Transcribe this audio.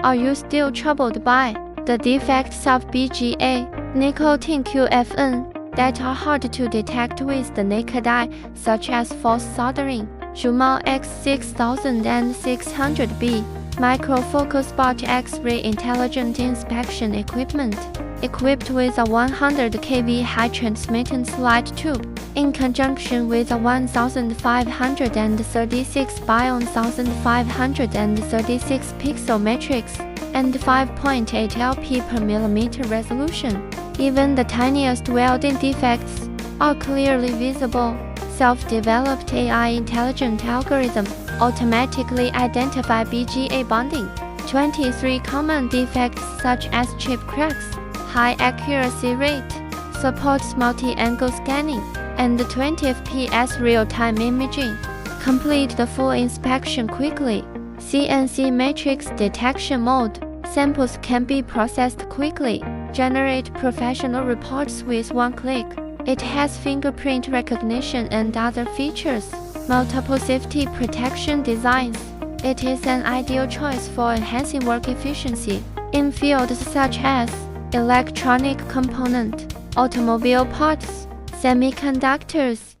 Are you still troubled by the defects of BGA, nicotine QFN, that are hard to detect with the naked eye, such as false soldering? Zhuomao X6600B Microfocal Spot X-ray Intelligent Inspection Equipment, equipped with a 100 kV high transmittance light tube, in conjunction with a 1536 by 1536 pixel matrix and 5.8 LP per millimeter resolution. Even the tiniest welding defects are clearly visible. Self-developed AI intelligent algorithm automatically identify BGA bonding. 23 common defects such as chip cracks, high accuracy rate, supports multi-angle scanning, and 20 fps real-time imaging. Complete the full inspection quickly. CNC matrix detection mode. Samples can be processed quickly. Generate professional reports with one click. It has fingerprint recognition and other features. Multiple safety protection designs. It is an ideal choice for enhancing work efficiency in fields such as electronic component, automobile parts, semiconductors,